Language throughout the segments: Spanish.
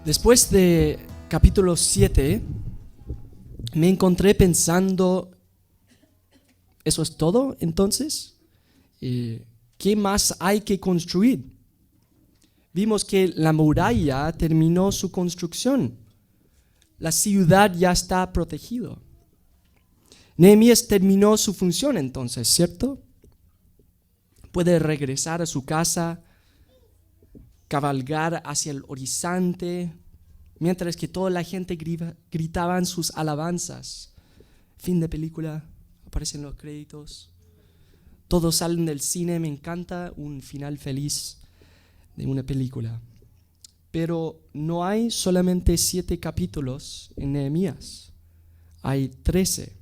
Después de capítulo 7, me encontré pensando, ¿eso es todo entonces? ¿Qué más hay que construir? Vimos que la muralla terminó su construcción. La ciudad ya está protegida. Nehemías terminó su función entonces, ¿cierto? Puede regresar a su casa, cabalgar hacia el horizonte, mientras que toda la gente gritaban sus alabanzas. Fin de película, aparecen los créditos. Todos salen del cine, me encanta un final feliz de una película. Pero no hay solamente 7 capítulos en Nehemías, hay 13.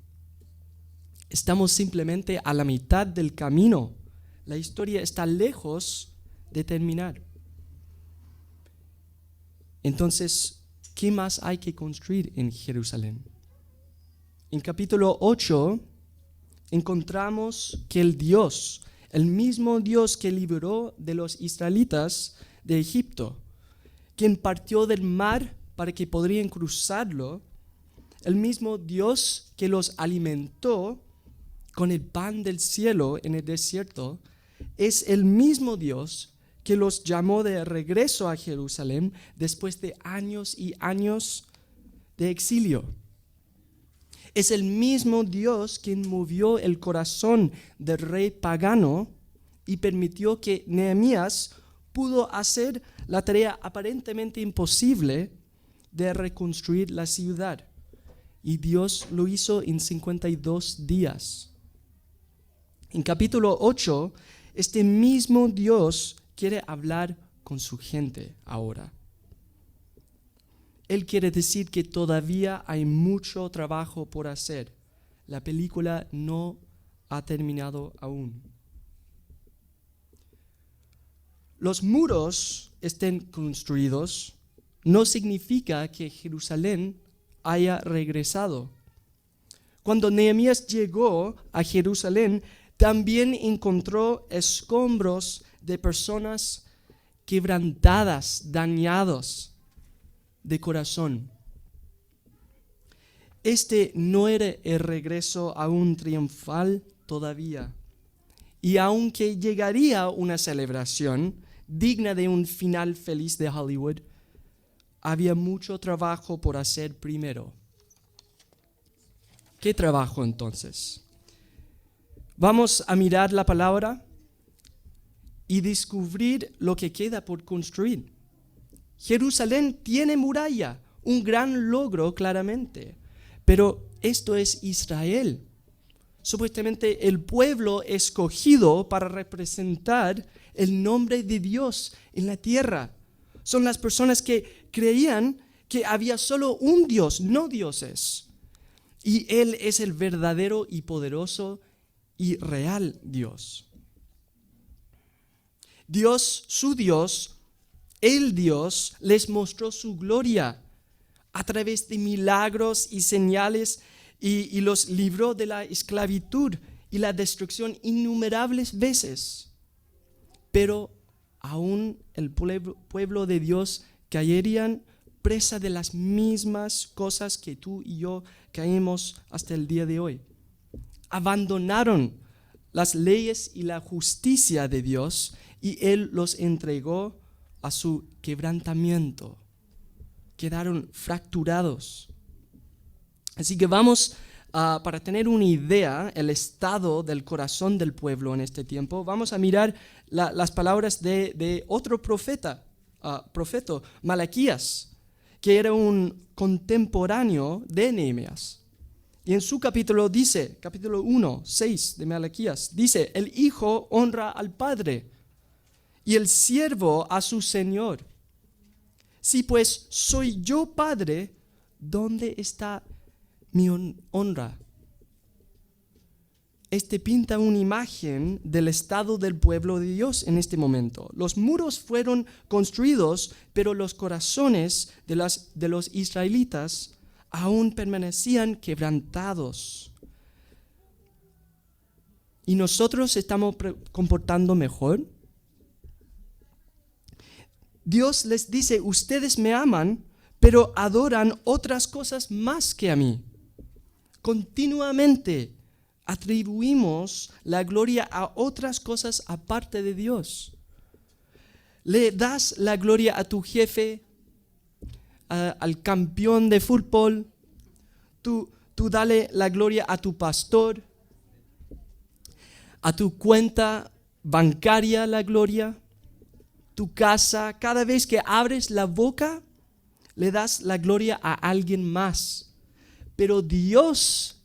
Estamos simplemente a la mitad del camino. La historia está lejos de terminar. Entonces, ¿qué más hay que construir en Jerusalén? En capítulo 8 encontramos que el mismo Dios que liberó de los israelitas de Egipto, quien partió del mar para que podrían cruzarlo, el mismo Dios que los alimentó con el pan del cielo en el desierto, es el mismo Dios que los llamó de regreso a Jerusalén después de años y años de exilio. Es el mismo Dios quien movió el corazón del rey pagano y permitió que Nehemías pudo hacer la tarea aparentemente imposible de reconstruir la ciudad. Y Dios lo hizo en 52 días. En capítulo 8, este mismo Dios quiere hablar con su gente ahora. Él quiere decir que todavía hay mucho trabajo por hacer. La película no ha terminado aún. Los muros estén construidos no significa que Jerusalén haya regresado. Cuando Nehemías llegó a Jerusalén, también encontró escombros de personas quebrantadas, dañados de corazón. Este no era el regreso aún triunfal todavía. Y aunque llegaría una celebración digna de un final feliz de Hollywood, había mucho trabajo por hacer primero. ¿Qué trabajo entonces? Vamos a mirar la palabra y descubrir lo que queda por construir. Jerusalén tiene muralla, un gran logro claramente, pero esto es Israel. Supuestamente el pueblo escogido para representar el nombre de Dios en la tierra. Son las personas que creían que había solo un Dios, no dioses. Y Él es el verdadero y poderoso y real Dios. Dios, su Dios, el Dios, les mostró su gloria a través de milagros y señales y los libró de la esclavitud y la destrucción innumerables veces. Pero aún el pueblo de Dios caerían presa de las mismas cosas que tú y yo caemos hasta el día de hoy. Abandonaron las leyes y la justicia de Dios y Él los entregó a su quebrantamiento. Quedaron fracturados. Así que vamos, para tener una idea, el estado del corazón del pueblo en este tiempo, vamos a mirar las palabras de otro profeta, Malaquías, que era un contemporáneo de Nehemías. Y en su capítulo 1, 6 de Malaquías, dice, el hijo honra al padre y el siervo a su señor. Si pues soy yo padre, ¿dónde está mi honra? Este pinta una imagen del estado del pueblo de Dios en este momento. Los muros fueron construidos, pero los corazones de los israelitas aún permanecían quebrantados. ¿Y nosotros estamos comportando mejor? Dios les dice, ustedes me aman pero adoran otras cosas más que a mí. Continuamente atribuimos la gloria a otras cosas aparte de Dios. Le das la gloria a tu jefe, al campeón de fútbol, tú dale la gloria a tu pastor, a tu cuenta bancaria la gloria, tu casa. Cada vez que abres la boca, le das la gloria a alguien más. Pero Dios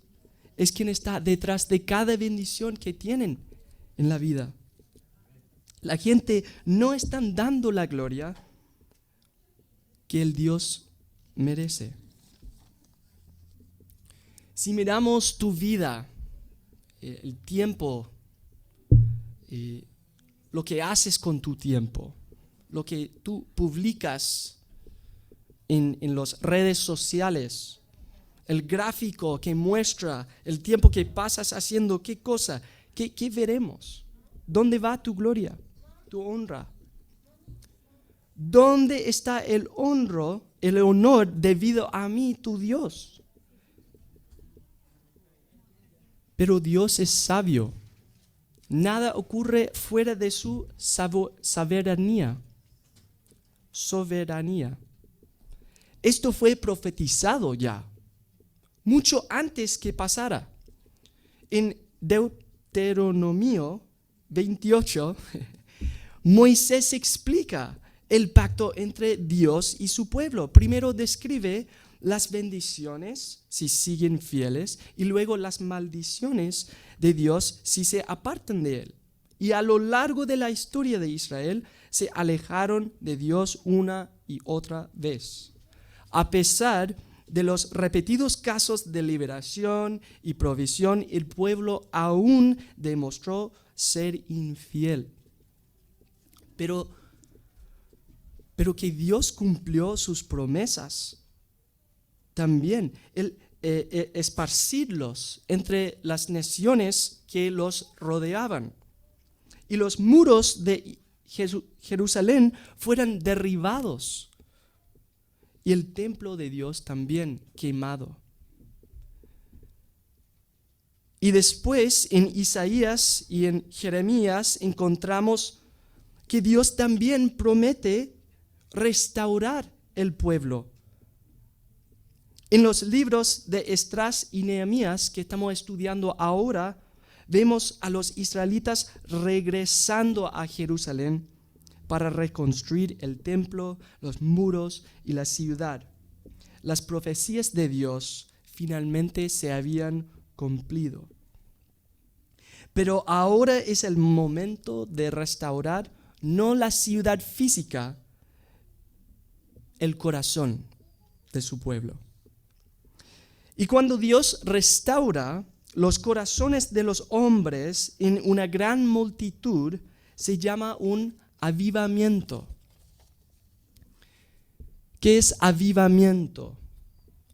es quien está detrás de cada bendición que tienen en la vida. La gente no está dando la gloria que el Dios merece. Si miramos tu vida, el tiempo, lo que haces con tu tiempo, lo que tú publicas en las redes sociales, el gráfico que muestra el tiempo que pasas haciendo qué cosa, ¿qué veremos? ¿Dónde va tu gloria, tu honra? ¿Dónde está el honor debido a mí, tu Dios? Pero Dios es sabio. Nada ocurre fuera de su soberanía. Esto fue profetizado ya, mucho antes que pasara. En Deuteronomio 28, Moisés explica el pacto entre Dios y su pueblo. Primero describe las bendiciones si siguen fieles y luego las maldiciones de Dios si se apartan de él. Y a lo largo de la historia de Israel se alejaron de Dios una y otra vez. A pesar de los repetidos casos de liberación y provisión, el pueblo aún demostró ser infiel. Pero que Dios cumplió sus promesas también, esparcirlos entre las naciones que los rodeaban. Y los muros de Jerusalén fueron derribados. Y el templo de Dios también quemado. Y después en Isaías y en Jeremías encontramos que Dios también promete restaurar el pueblo. En los libros de Esdras y Nehemías que estamos estudiando ahora, vemos a los israelitas regresando a Jerusalén para reconstruir el templo, los muros y la ciudad. Las profecías de Dios finalmente se habían cumplido. Pero ahora es el momento de restaurar no la ciudad física, el corazón de su pueblo. Y cuando Dios restaura los corazones de los hombres en una gran multitud, se llama un avivamiento. ¿Qué es avivamiento?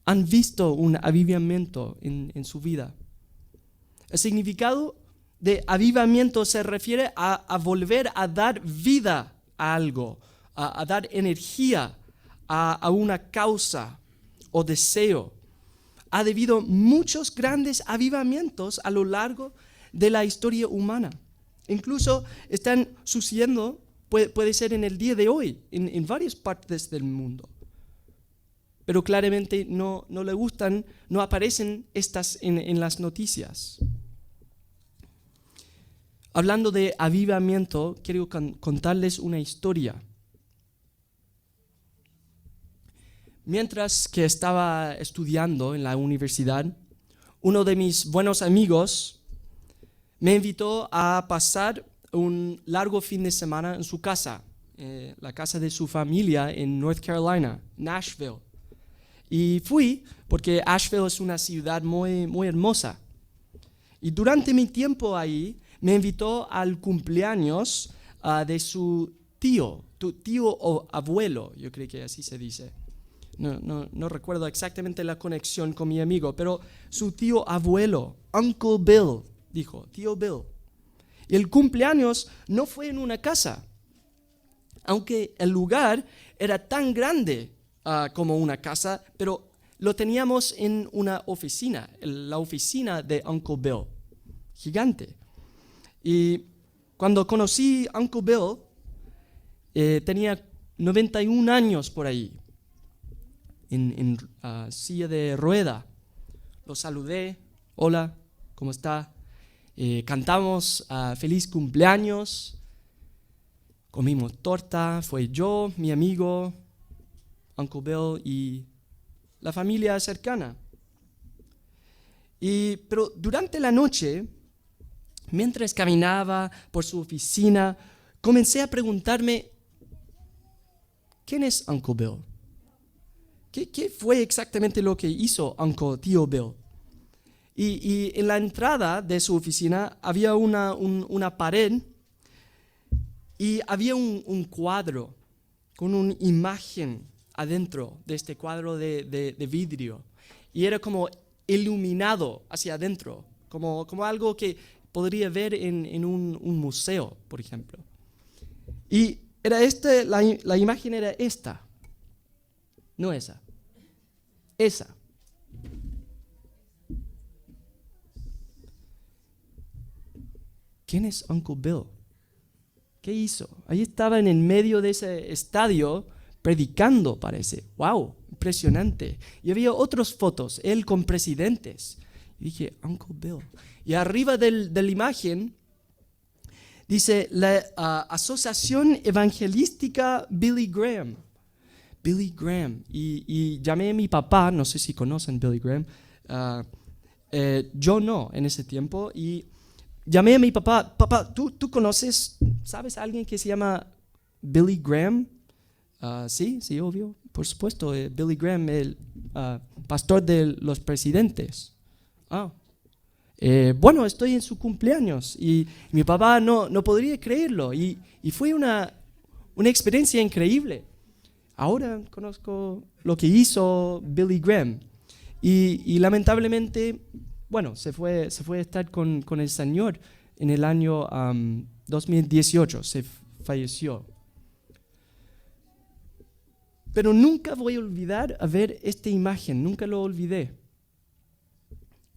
¿Han visto un avivamiento en su vida? El significado de avivamiento se refiere a volver a dar vida a algo, a dar energía a una causa o deseo. Ha habido muchos grandes avivamientos a lo largo de la historia humana. Incluso están sucediendo, puede ser en el día de hoy, en varias partes del mundo. Pero claramente no le gustan, no aparecen estas en las noticias. Hablando de avivamiento, quiero contarles una historia. Mientras que estaba estudiando en la universidad, uno de mis buenos amigos me invitó a pasar un largo fin de semana en su casa, la casa de su familia en North Carolina, Nashville. Y fui porque Asheville es una ciudad muy, muy hermosa. Y durante mi tiempo ahí, me invitó al cumpleaños de su tío o abuelo, yo creo que así se dice. No recuerdo exactamente la conexión con mi amigo, pero su tío abuelo, Uncle Bill, dijo, tío Bill. Y el cumpleaños no fue en una casa, aunque el lugar era tan grande como una casa, pero lo teníamos en una oficina, la oficina de Uncle Bill, gigante. Y cuando conocí a Uncle Bill, tenía 91 años por ahí, en silla de rueda. Lo saludé, hola, ¿cómo está? Cantamos feliz cumpleaños, comimos torta, fue yo, mi amigo, Uncle Bill y la familia cercana. Pero durante la noche, mientras caminaba por su oficina, comencé a preguntarme, ¿quién es Uncle Bill? ¿Qué fue exactamente lo que hizo Tío Bill? Y en la entrada de su oficina había una pared y había un cuadro con una imagen adentro de este cuadro de vidrio. Y era como iluminado hacia adentro, como algo que podría ver en un museo, por ejemplo. Y era la imagen era esta, no esa, esa. ¿Quién es Uncle Bill? ¿Qué hizo? Ahí estaba en el medio de ese estadio predicando, parece. ¡Wow! Impresionante. Y había otras fotos, él con presidentes. Y dije, Uncle Bill. Y arriba de la imagen dice la Asociación Evangelística Billy Graham. Billy Graham. Y llamé a mi papá, no sé si conocen Billy Graham. Yo no en ese tiempo. Y llamé a mi papá. Papá, ¿tú conoces, sabes a alguien que se llama Billy Graham? Sí, obvio, por supuesto. Billy Graham, el pastor de los presidentes. Bueno, estoy en su cumpleaños y mi papá no podría creerlo y fue una experiencia increíble. Ahora conozco lo que hizo Billy Graham y lamentablemente, bueno, se fue a estar con el Señor en el año 2018, se falleció. Pero nunca voy a olvidar a ver esta imagen, nunca lo olvidé.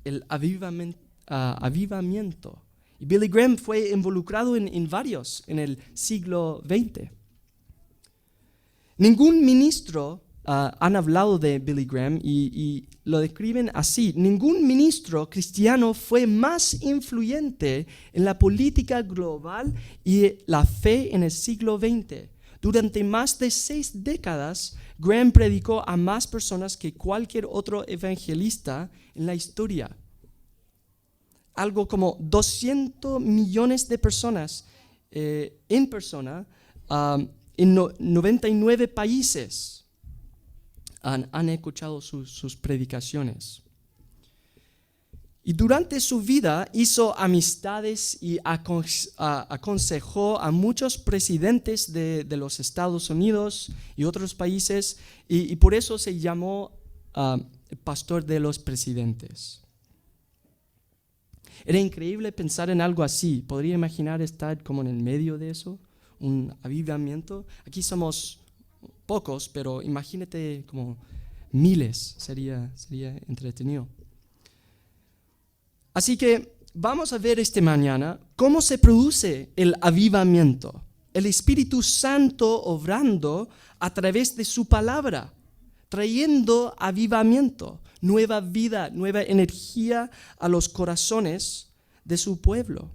El avivamiento. Y Billy Graham fue involucrado en varios en el siglo XX. Ningún ministro, han hablado de Billy Graham y lo describen así, ningún ministro cristiano fue más influyente en la política global y la fe en el siglo XX. Durante más de 6 décadas, Graham predicó a más personas que cualquier otro evangelista en la historia. Algo como 200 millones de personas en persona en 99 países han escuchado sus predicaciones. Y durante su vida hizo amistades y aconsejó a muchos presidentes de los Estados Unidos y otros países y por eso se llamó pastor de los presidentes. Era increíble pensar en algo así. ¿Podría imaginar estar como en el medio de eso? Un avivamiento. Aquí somos pocos, pero imagínate como miles. Sería entretenido. Así que vamos a ver esta mañana cómo se produce el avivamiento. El Espíritu Santo obrando a través de su palabra, trayendo avivamiento, nueva vida, nueva energía a los corazones de su pueblo.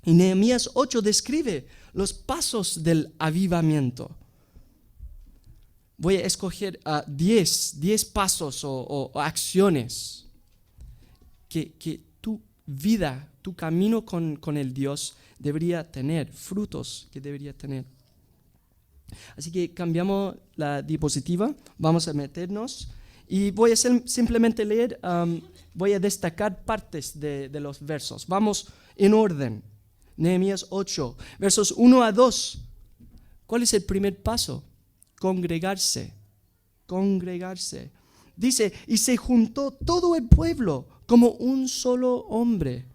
Y Nehemías 8 describe los pasos del avivamiento. Voy a escoger 10 pasos o acciones que tu vida, tu camino con el Dios debería tener, frutos que debería tener. Así que cambiamos la diapositiva, vamos a meternos y voy a simplemente leer, voy a destacar partes de los versos. Vamos en orden. Nehemías 8, versos 1 a 2. ¿Cuál es el primer paso? Congregarse. Dice, y se juntó todo el pueblo como un solo hombre.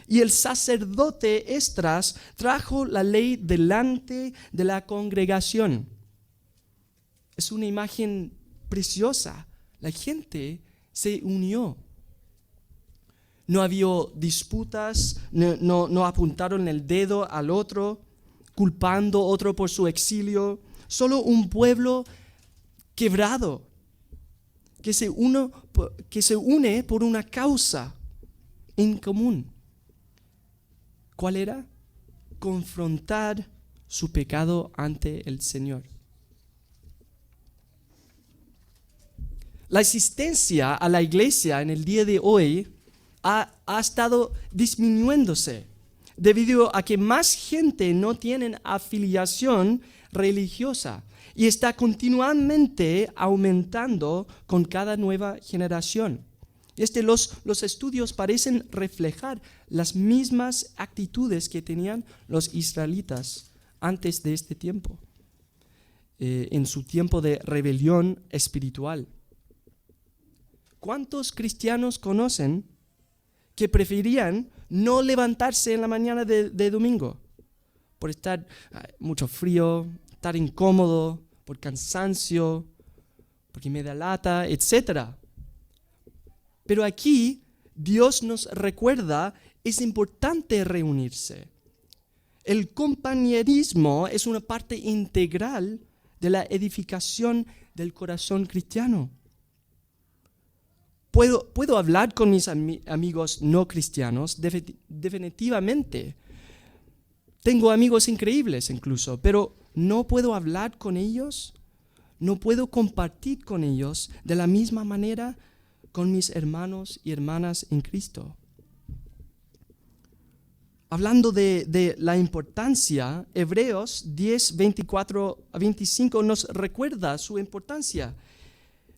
Y el sacerdote Esdras trajo la ley delante de la congregación. Es una imagen preciosa. La gente se unió. No había disputas, no apuntaron el dedo al otro, culpando a otro por su exilio. Solo un pueblo quebrado, que se une por una causa en común. ¿Cuál era? Confrontar su pecado ante el Señor. La asistencia a la iglesia en el día de hoy ha estado disminuyéndose debido a que más gente no tiene afiliación religiosa y está continuamente aumentando con cada nueva generación. Los estudios parecen reflejar las mismas actitudes que tenían los israelitas antes de este tiempo, en su tiempo de rebelión espiritual. ¿Cuántos cristianos conocen que preferían no levantarse en la mañana de domingo por estar mucho frío, estar incómodo, por cansancio, porque me da lata, etcétera? Pero aquí Dios nos recuerda, es importante reunirse. El compañerismo es una parte integral de la edificación del corazón cristiano. ¿Puedo hablar con mis amigos no cristianos? Definitivamente. Tengo amigos increíbles incluso, pero no puedo hablar con ellos, no puedo compartir con ellos de la misma manera con mis hermanos y hermanas en Cristo. Hablando de la importancia, Hebreos 10, 24 a 25 nos recuerda su importancia.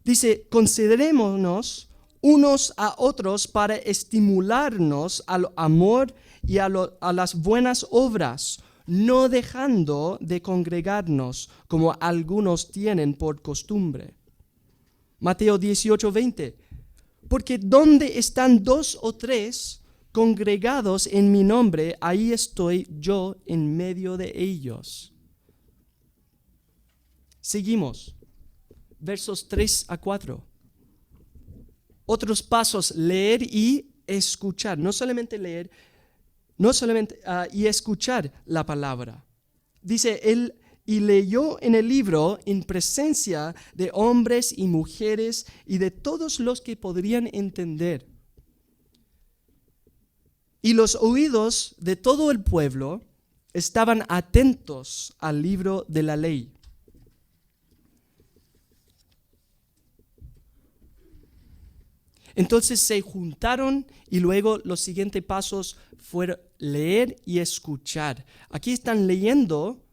Dice, considerémonos unos a otros para estimularnos al amor y a las buenas obras, no dejando de congregarnos como algunos tienen por costumbre. Mateo 18, 20. Porque donde están 2 o 3 congregados en mi nombre, ahí estoy yo en medio de ellos. Seguimos. Versos 3 a 4. Otros pasos, leer y escuchar. No solamente leer, y escuchar la palabra. Dice, él y leyó en el libro en presencia de hombres y mujeres y de todos los que podrían entender. Y los oídos de todo el pueblo estaban atentos al libro de la ley. Entonces se juntaron y luego los siguientes pasos fueron leer y escuchar. Aquí están leyendo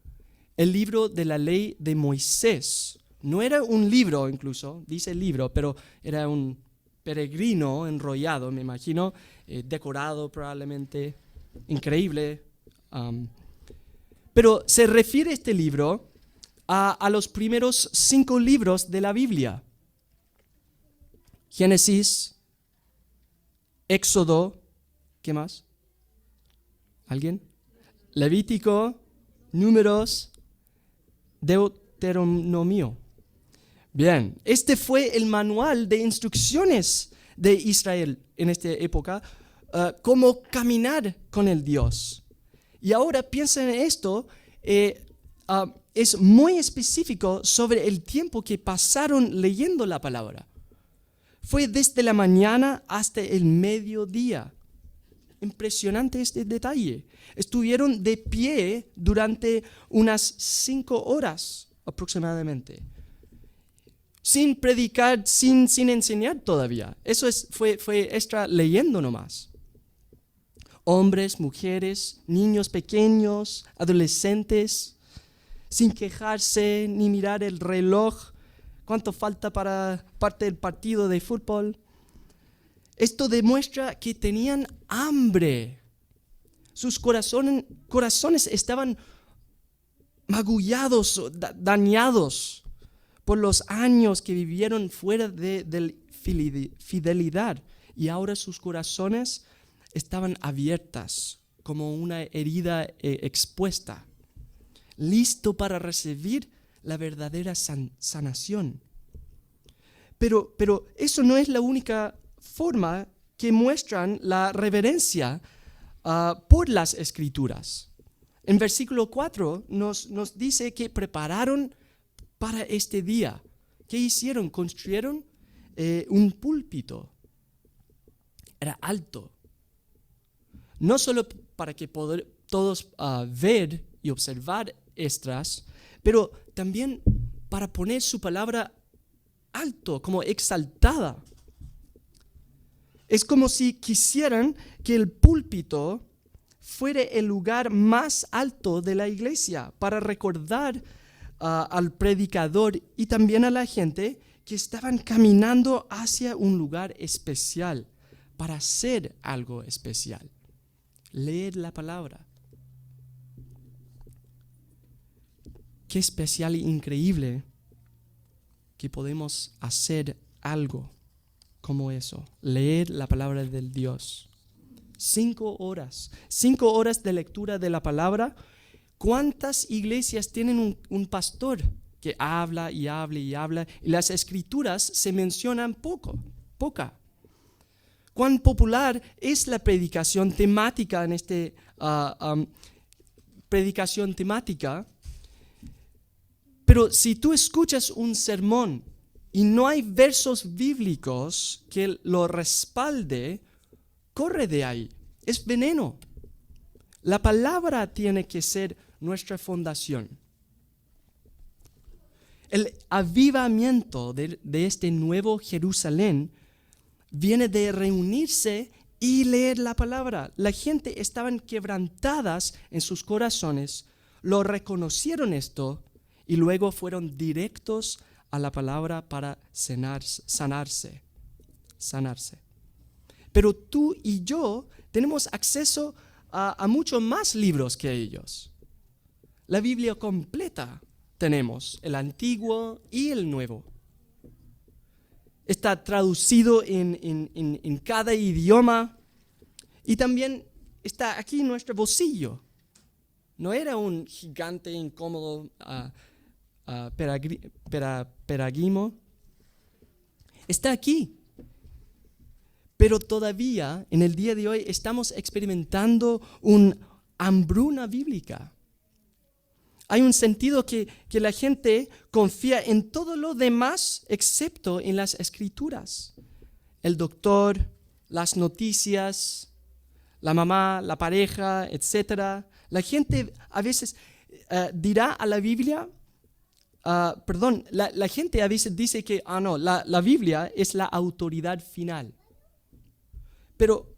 el libro de la ley de Moisés. No era un libro incluso, dice libro, pero era un peregrino enrollado, me imagino, decorado probablemente, increíble. Pero se refiere este libro a los primeros 5 libros de la Biblia. Génesis, Éxodo, ¿qué más? ¿Alguien? Levítico, Números, Deuteronomio. Bien, este fue el manual de instrucciones de Israel en esta época, cómo caminar con el Dios. Y ahora piensa en esto, es muy específico sobre el tiempo que pasaron leyendo la palabra. Fue desde la mañana hasta el mediodía. Impresionante este detalle. Estuvieron de pie durante unas 5 horas aproximadamente. Sin predicar, sin enseñar todavía. Eso fue extra leyendo nomás. Hombres, mujeres, niños pequeños, adolescentes, sin quejarse ni mirar el reloj. ¿Cuánto falta para parte del partido de fútbol? Esto demuestra que tenían hambre. Sus corazones estaban magullados, dañados por los años que vivieron fuera de fidelidad. Y ahora sus corazones estaban abiertas como una herida expuesta, listo para recibir la verdadera sanación. Pero eso no es la única forma que muestran la reverencia por las Escrituras. En versículo 4 nos dice que prepararon para este día. ¿Qué hicieron? Construyeron un púlpito. Era alto. No solo para que todos ver y observar Esdras, pero también para poner su palabra alto, como exaltada. Es como si quisieran que el púlpito fuera el lugar más alto de la iglesia, para recordar al predicador y también a la gente que estaban caminando hacia un lugar especial, para hacer algo especial. Leer la palabra. Qué especial e increíble que podemos hacer algo como eso, leer la palabra del Dios. 5 horas de lectura de la palabra. ¿Cuántas iglesias tienen un pastor que habla y habla y habla y las escrituras se mencionan poca? ¿Cuán popular es la predicación temática en predicación temática? Pero si tú escuchas un sermón y no hay versos bíblicos que lo respalde, corre de ahí. Es veneno. La palabra tiene que ser nuestra fundación. El avivamiento de este nuevo Jerusalén viene de reunirse y leer la palabra. La gente estaban quebrantadas en sus corazones, lo reconocieron esto y luego fueron directos a la palabra para sanarse. Pero tú y yo tenemos acceso a muchos más libros que ellos. La Biblia completa tenemos, el Antiguo y el Nuevo. Está traducido en cada idioma y también está aquí en nuestro bolsillo. No era un gigante incómodo pergamino. Está aquí. Pero todavía en el día de hoy estamos experimentando una hambruna bíblica. Hay un sentido que la gente confía en todo lo demás excepto en las Escrituras. El doctor, las noticias, la mamá, la pareja, etc. La gente a veces dirá a la Biblia, la gente a veces dice que la Biblia es la autoridad final. Pero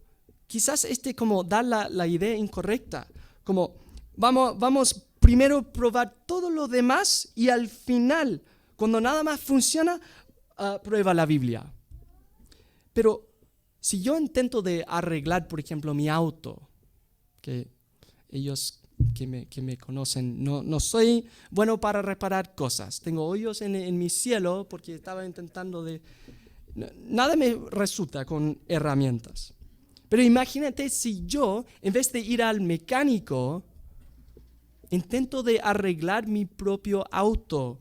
quizás como da la idea incorrecta, como vamos primero probar todo lo demás y al final, cuando nada más funciona, prueba la Biblia. Pero si yo intento de arreglar, por ejemplo, mi auto, que ellos que me conocen, no soy bueno para reparar cosas. Tengo hoyos en mi cielo porque estaba intentando nada me resulta con herramientas. Pero imagínate si yo, en vez de ir al mecánico, intento de arreglar mi propio auto.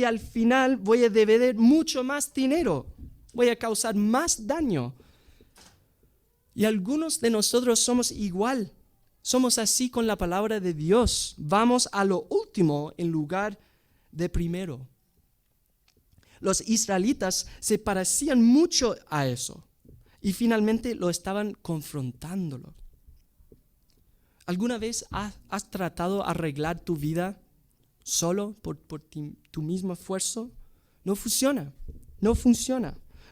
Al final voy a deber mucho más dinero. Voy a causar más daño. Y algunos de nosotros somos igual. Somos así con la palabra de Dios. Vamos a lo último en lugar de primero. Los israelitas se parecían mucho a eso. Y finalmente lo estaban confrontándolo. ¿Alguna vez has tratado de arreglar tu vida solo por tu mismo esfuerzo? No funciona.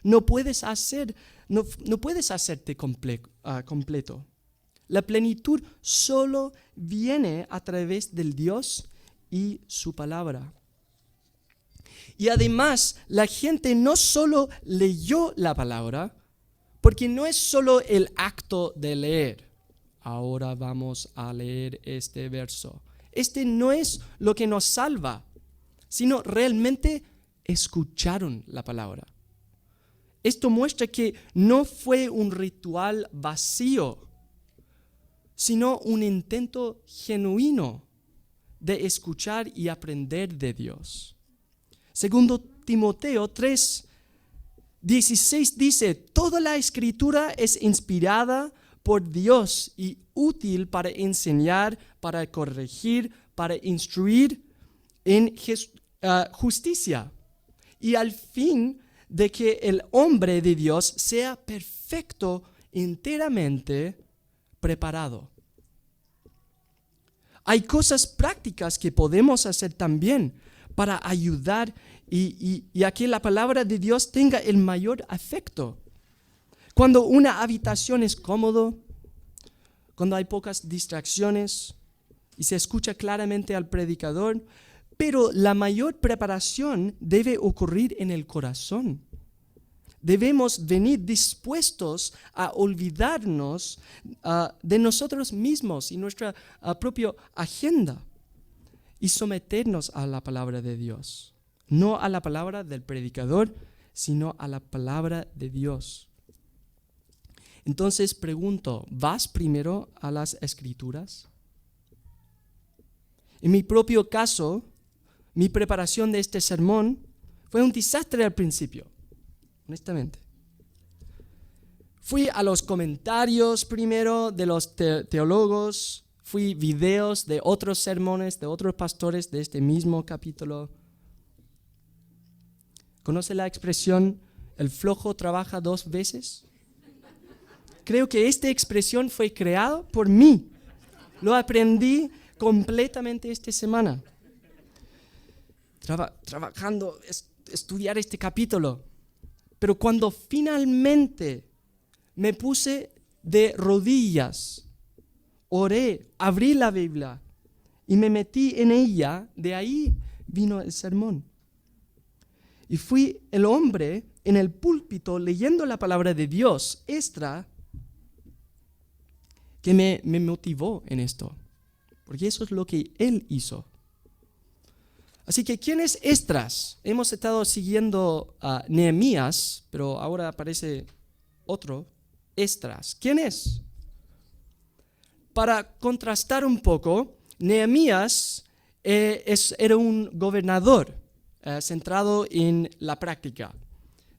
No puedes hacerte completo. La plenitud solo viene a través del Dios y su palabra. Y además, la gente no solo leyó la palabra, porque no es solo el acto de leer. Ahora vamos a leer este verso. Este no es lo que nos salva, sino realmente escucharon la palabra. Esto muestra que no fue un ritual vacío, sino un intento genuino de escuchar y aprender de Dios. Segundo Timoteo 3:16 dice, toda la escritura es inspirada por Dios y útil para enseñar, para corregir, para instruir en justicia, y al fin de que el hombre de Dios sea perfecto, enteramente preparado. Hay cosas prácticas que podemos hacer también para ayudar y a que la palabra de Dios tenga el mayor efecto. Cuando una habitación es cómodo, cuando hay pocas distracciones y se escucha claramente al predicador, pero la mayor preparación debe ocurrir en el corazón. Debemos venir dispuestos a olvidarnos de nosotros mismos y nuestra propia agenda y someternos a la palabra de Dios. No a la palabra del predicador, sino a la palabra de Dios. Entonces pregunto, ¿vas primero a las Escrituras? En mi propio caso, mi preparación de este sermón fue un desastre al principio, honestamente. Fui a los comentarios primero de los teólogos, fui videos de otros sermones, de otros pastores de este mismo capítulo. ¿Conoce la expresión, el flojo trabaja 2 veces? Creo que esta expresión fue creada por mí. Lo aprendí completamente esta semana. Trabajando, estudiar este capítulo. Pero cuando finalmente me puse de rodillas, oré, abrí la Biblia y me metí en ella, de ahí vino el sermón. Y fui el hombre en el púlpito leyendo la palabra de Dios, Esdras, que me motivó en esto, porque eso es lo que él hizo. Así que, ¿quién es Esdras? Hemos estado siguiendo a Nehemías, pero ahora aparece otro, Esdras. ¿Quién es? Para contrastar un poco, Nehemías era un gobernador centrado en la práctica,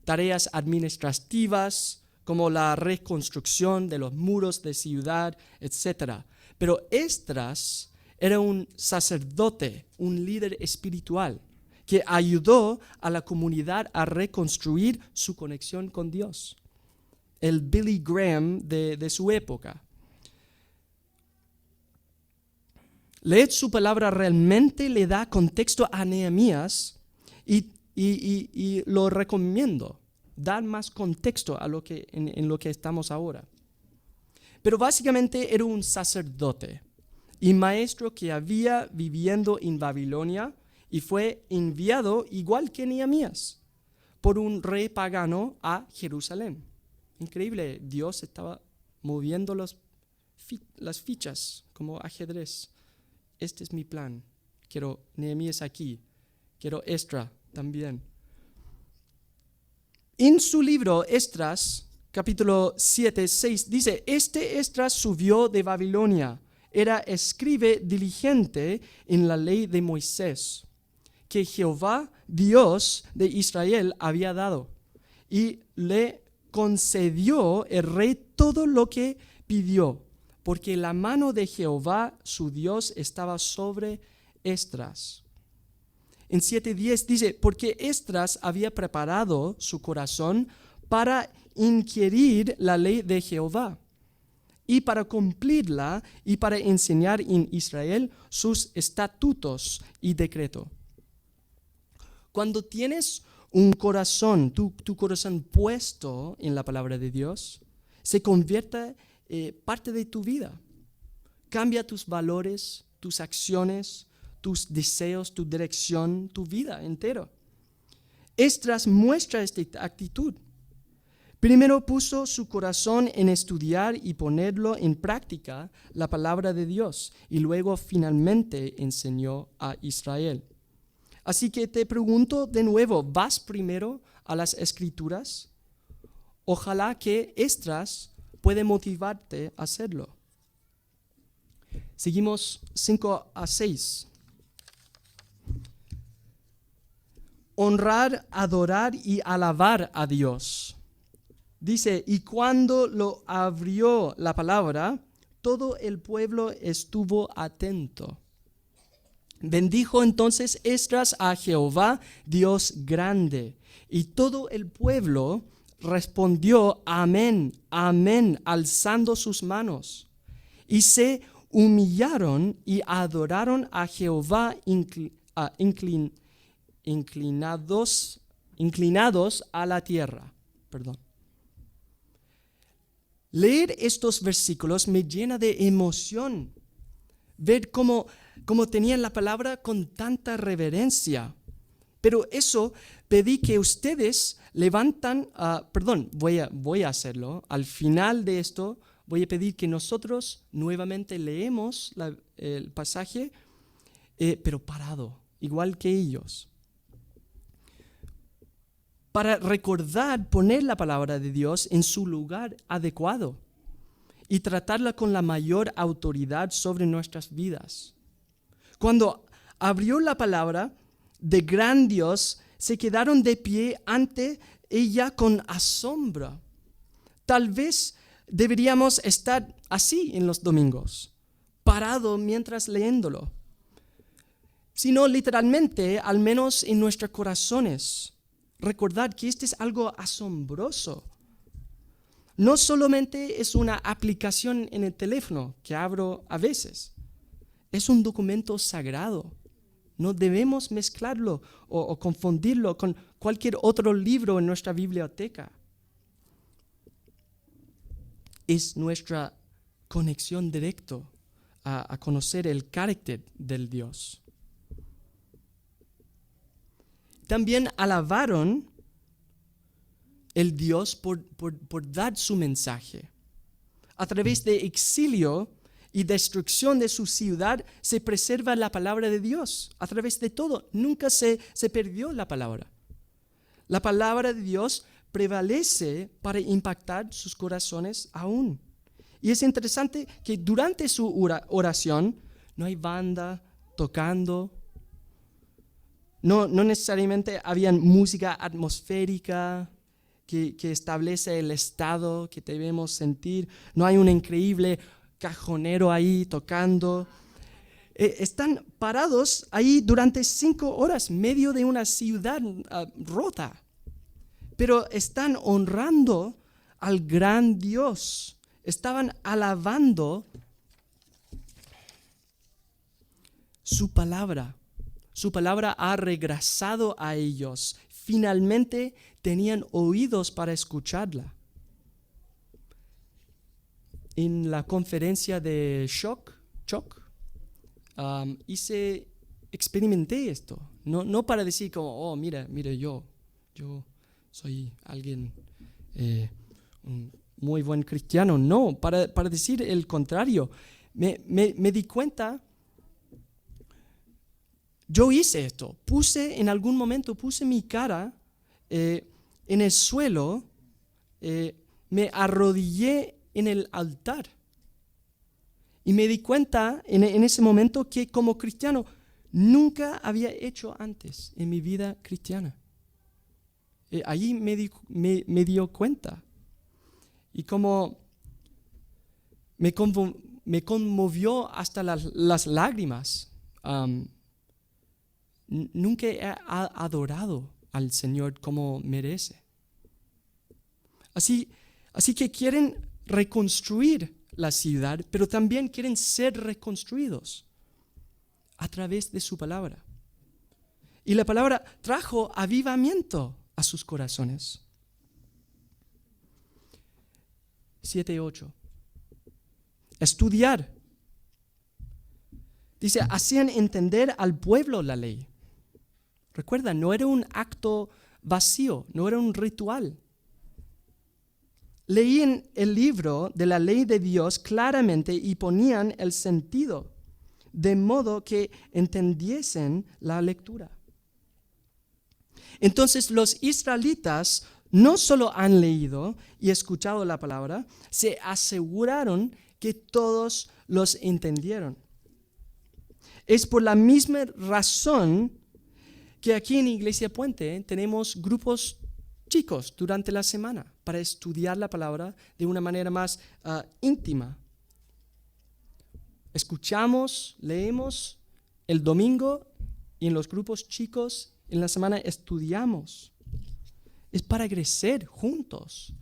tareas administrativas, como la reconstrucción de los muros de ciudad, etc. Pero Esdras era un sacerdote, un líder espiritual, que ayudó a la comunidad a reconstruir su conexión con Dios. El Billy Graham de su época. Leed su palabra, realmente le da contexto a Nehemías y lo recomiendo. Dar más contexto a en lo que estamos ahora. Pero básicamente era un sacerdote y maestro que había viviendo en Babilonia y fue enviado, igual que Nehemías, por un rey pagano a Jerusalén. Increíble, Dios estaba moviendo las fichas como ajedrez. Este es mi plan. Quiero Nehemías aquí, quiero Esdras también. En su libro, Esdras, capítulo 7:6, dice, Esdras subió de Babilonia, era escriba diligente en la ley de Moisés, que Jehová, Dios de Israel, había dado, y le concedió el rey todo lo que pidió, porque la mano de Jehová, su Dios, estaba sobre Esdras. En 7:10 dice, porque Esdras había preparado su corazón para inquirir la ley de Jehová y para cumplirla y para enseñar en Israel sus estatutos y decretos. Cuando tienes un corazón, tu corazón puesto en la palabra de Dios, se convierte parte de tu vida. Cambia tus valores, tus acciones, tus deseos, tu dirección, tu vida entera. Esdras muestra esta actitud. Primero puso su corazón en estudiar y ponerlo en práctica la palabra de Dios y luego finalmente enseñó a Israel. Así que te pregunto de nuevo, ¿vas primero a las Escrituras? Ojalá que Esdras pueda motivarte a hacerlo. Seguimos 5-6. honrar, adorar y alabar a Dios. Dice, y cuando lo abrió la palabra, todo el pueblo estuvo atento. Bendijo entonces Esdras a Jehová, Dios grande, y todo el pueblo respondió amén, amén, alzando sus manos. Y se humillaron y adoraron a Jehová inclinados a la tierra. Perdón. Leer estos versículos me llena de emoción. Ver cómo tenían la palabra con tanta reverencia. Pero eso pedí que ustedes levantan, voy a hacerlo. Al final de esto voy a pedir que nosotros nuevamente leemos el pasaje, pero parado, igual que ellos. Para recordar, poner la palabra de Dios en su lugar adecuado y tratarla con la mayor autoridad sobre nuestras vidas. Cuando abrió la palabra de gran Dios, se quedaron de pie ante ella con asombro. Tal vez deberíamos estar así en los domingos, parado mientras leyéndolo. Sino literalmente, al menos en nuestros corazones, recordad que este es algo asombroso. No solamente es una aplicación en el teléfono que abro a veces. Es un documento sagrado. No debemos mezclarlo o confundirlo con cualquier otro libro en nuestra biblioteca. Es nuestra conexión directa a conocer el carácter del Dios. También alabaron el Dios por dar su mensaje. A través de exilio y destrucción de su ciudad se preserva la palabra de Dios. A través de todo, nunca se perdió la palabra. La palabra de Dios prevalece para impactar sus corazones aún. Y es interesante que durante su oración no hay banda tocando. No necesariamente había música atmosférica que establece el estado que debemos sentir. No hay un increíble cajonero ahí tocando. Están parados ahí durante 5 horas, medio de una ciudad rota. Pero están honrando al gran Dios. Estaban alabando su palabra. Su palabra ha regresado a ellos. Finalmente tenían oídos para escucharla. En la conferencia de Shock, experimenté esto. No para decir como, mira, yo soy alguien, un muy buen cristiano. No, para decir el contrario. Me di cuenta. Yo hice esto, en algún momento puse mi cara en el suelo, me arrodillé en el altar y me di cuenta en ese momento que como cristiano nunca había hecho antes en mi vida cristiana. Allí me dio cuenta y como me conmovió hasta las lágrimas. Nunca he adorado al Señor como merece. Así que quieren reconstruir la ciudad, pero también quieren ser reconstruidos a través de su palabra. Y la palabra trajo avivamiento a sus corazones. 7:8. Estudiar. Dice, hacían entender al pueblo la ley. Recuerda, no era un acto vacío, no era un ritual. Leían el libro de la ley de Dios claramente y ponían el sentido, de modo que entendiesen la lectura. Entonces los israelitas no solo han leído y escuchado la palabra, se aseguraron que todos los entendieron. Es por la misma razón que aquí en Iglesia Puente tenemos grupos chicos durante la semana para estudiar la palabra de una manera más íntima. Escuchamos, leemos el domingo y en los grupos chicos en la semana estudiamos. Es para crecer juntos.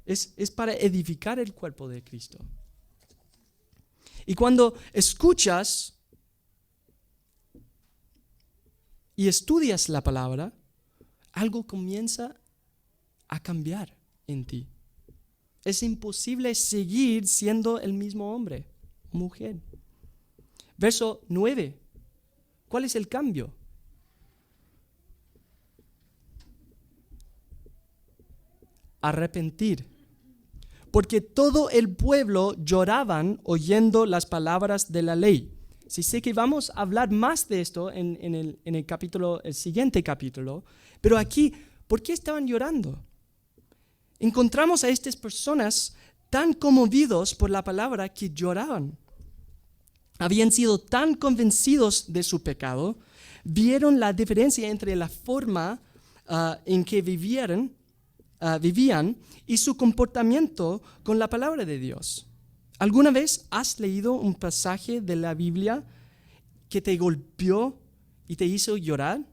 Es para edificar el cuerpo de Cristo. Y cuando escuchas y estudias la palabra, algo comienza a cambiar en ti. Es imposible seguir siendo el mismo hombre o mujer. Verso 9. ¿Cuál es el cambio? Arrepentir. Porque todo el pueblo lloraban oyendo las palabras de la ley. Sí, sé que vamos a hablar más de esto en el siguiente capítulo, pero aquí, ¿por qué estaban llorando? Encontramos a estas personas tan conmovidos por la palabra que lloraban. Habían sido tan convencidos de su pecado, vieron la diferencia entre la forma en que vivían y su comportamiento con la palabra de Dios. ¿Alguna vez has leído un pasaje de la Biblia que te golpeó y te hizo llorar?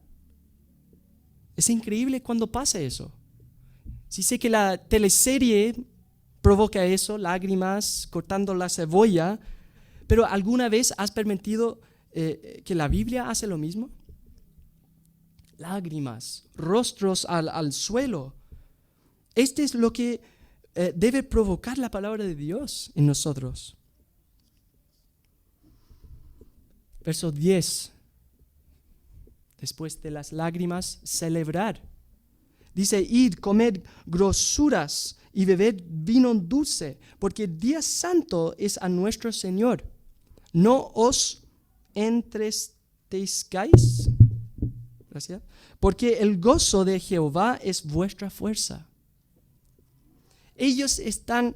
Es increíble cuando pasa eso. Sí sé que la teleserie provoca eso, lágrimas, cortando la cebolla, pero ¿alguna vez has permitido que la Biblia hace lo mismo? Lágrimas, rostros al suelo. Este es lo que debe provocar la palabra de Dios en nosotros. Verso 10. Después de las lágrimas, celebrar. Dice, id, comed grosuras y bebed vino dulce, porque el día santo es a nuestro Señor. No os entristezcáis. Gracias. Porque el gozo de Jehová es vuestra fuerza. Ellos están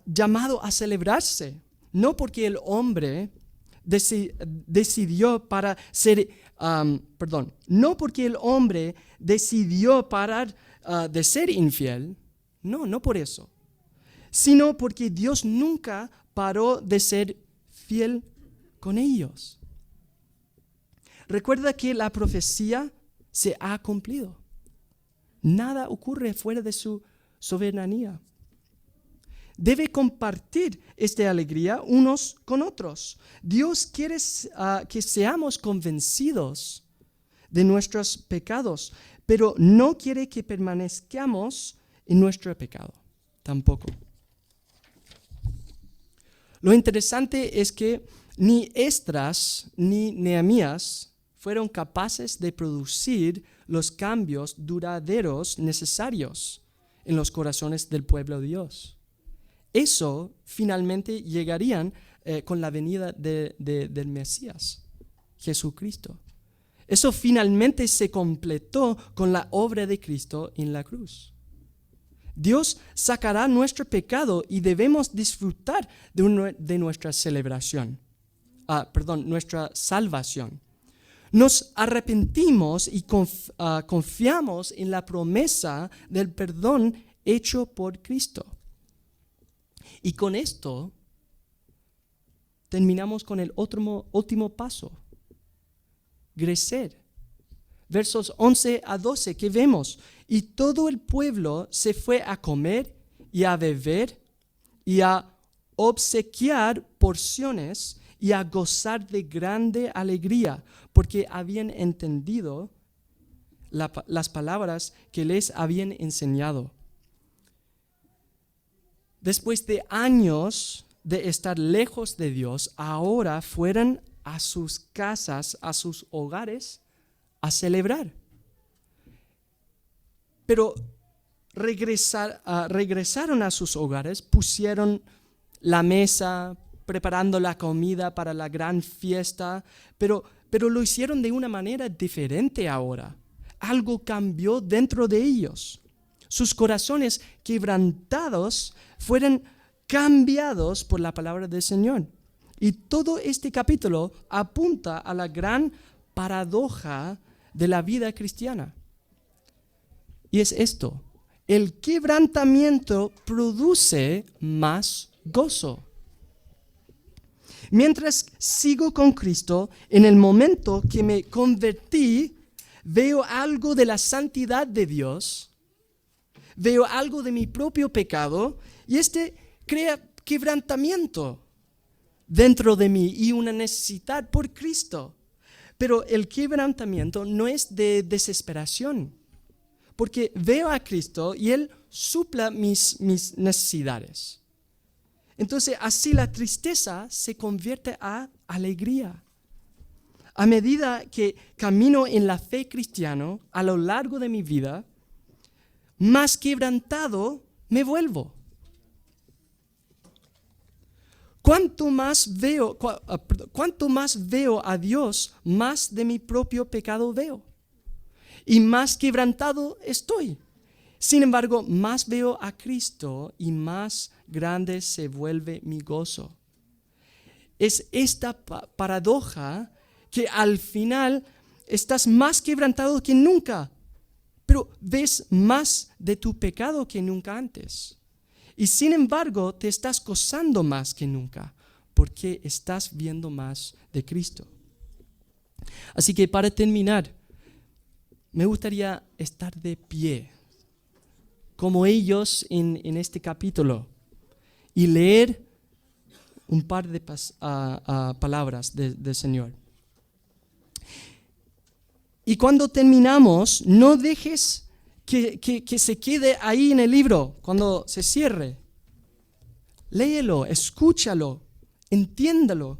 llamados a celebrarse, no porque el hombre decidió para ser, no porque el hombre decidió parar de ser infiel, no por eso, sino porque Dios nunca paró de ser fiel con ellos. Recuerda que la profecía se ha cumplido. Nada ocurre fuera de su soberanía. Debe compartir esta alegría unos con otros. Dios quiere que seamos convencidos de nuestros pecados, pero no quiere que permanezcamos en nuestro pecado, tampoco. Lo interesante es que ni Esdras ni Nehemías fueron capaces de producir los cambios duraderos necesarios en los corazones del pueblo de Dios. Eso finalmente llegarían con la venida del Mesías, Jesucristo. Eso finalmente se completó con la obra de Cristo en la cruz. Dios sacará nuestro pecado y debemos disfrutar de nuestra celebración, nuestra salvación. Nos arrepentimos y confiamos en la promesa del perdón hecho por Cristo. Y con esto terminamos con el último paso, crecer. Versos 11 a 12 que vemos, y todo el pueblo se fue a comer y a beber y a obsequiar porciones y a gozar de grande alegría, porque habían entendido las palabras que les habían enseñado. Después de años de estar lejos de Dios, ahora fueron a sus casas, a sus hogares, a celebrar. Pero regresaron a sus hogares, pusieron la mesa, preparando la comida para la gran fiesta, pero lo hicieron de una manera diferente ahora. Algo cambió dentro de ellos. Sus corazones quebrantados fueron cambiados por la palabra del Señor. Y todo este capítulo apunta a la gran paradoja de la vida cristiana. Y es esto: el quebrantamiento produce más gozo. Mientras sigo con Cristo, en el momento que me convertí, veo algo de la santidad de Dios, veo algo de mi propio pecado, y crea quebrantamiento dentro de mí y una necesidad por Cristo. Pero el quebrantamiento no es de desesperación, porque veo a Cristo y Él supla mis necesidades. Entonces así la tristeza se convierte a alegría. A medida que camino en la fe cristiana a lo largo de mi vida, más quebrantado me vuelvo. Cuanto más veo a Dios, más de mi propio pecado veo. Y más quebrantado estoy. Sin embargo, más veo a Cristo y más grande se vuelve mi gozo. Es esta paradoja que al final estás más quebrantado que nunca, pero ves más de tu pecado que nunca antes. Y sin embargo, te estás gozando más que nunca, porque estás viendo más de Cristo. Así que para terminar, me gustaría estar de pie, como ellos en este capítulo, y leer un par de palabras del Señor. Y cuando terminamos, no dejes que se quede ahí en el libro cuando se cierre. Léelo, escúchalo, entiéndalo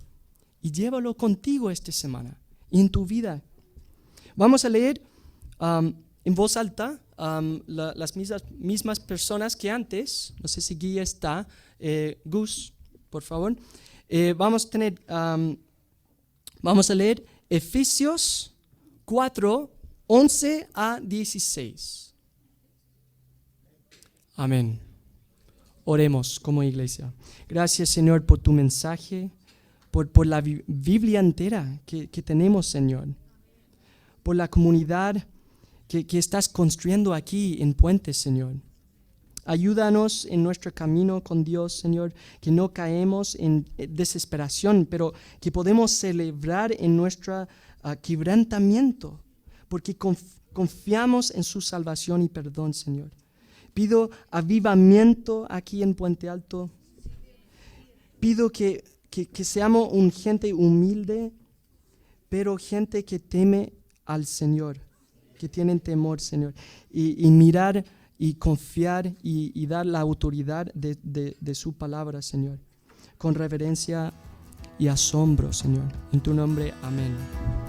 y llévalo contigo esta semana y en tu vida. Vamos a leer en voz alta las mismas personas que antes. No sé si Guilla está. Gus, por favor. Vamos a leer Efesios 4, 11 a 16. Amén. Oremos como iglesia. Gracias, Señor, por tu mensaje, por la Biblia entera que tenemos, Señor, por la comunidad que estás construyendo aquí en Puente, Señor. Ayúdanos en nuestro camino con Dios, Señor, que no caemos en desesperación, pero que podemos celebrar en nuestro quebrantamiento, porque confiamos en su salvación y perdón, Señor. Pido avivamiento aquí en Puente Alto. Pido que seamos una gente humilde, pero gente que teme al Señor, que tienen temor, Señor, y mirar y confiar y dar la autoridad de su palabra, Señor, con reverencia y asombro, Señor. En tu nombre, amén.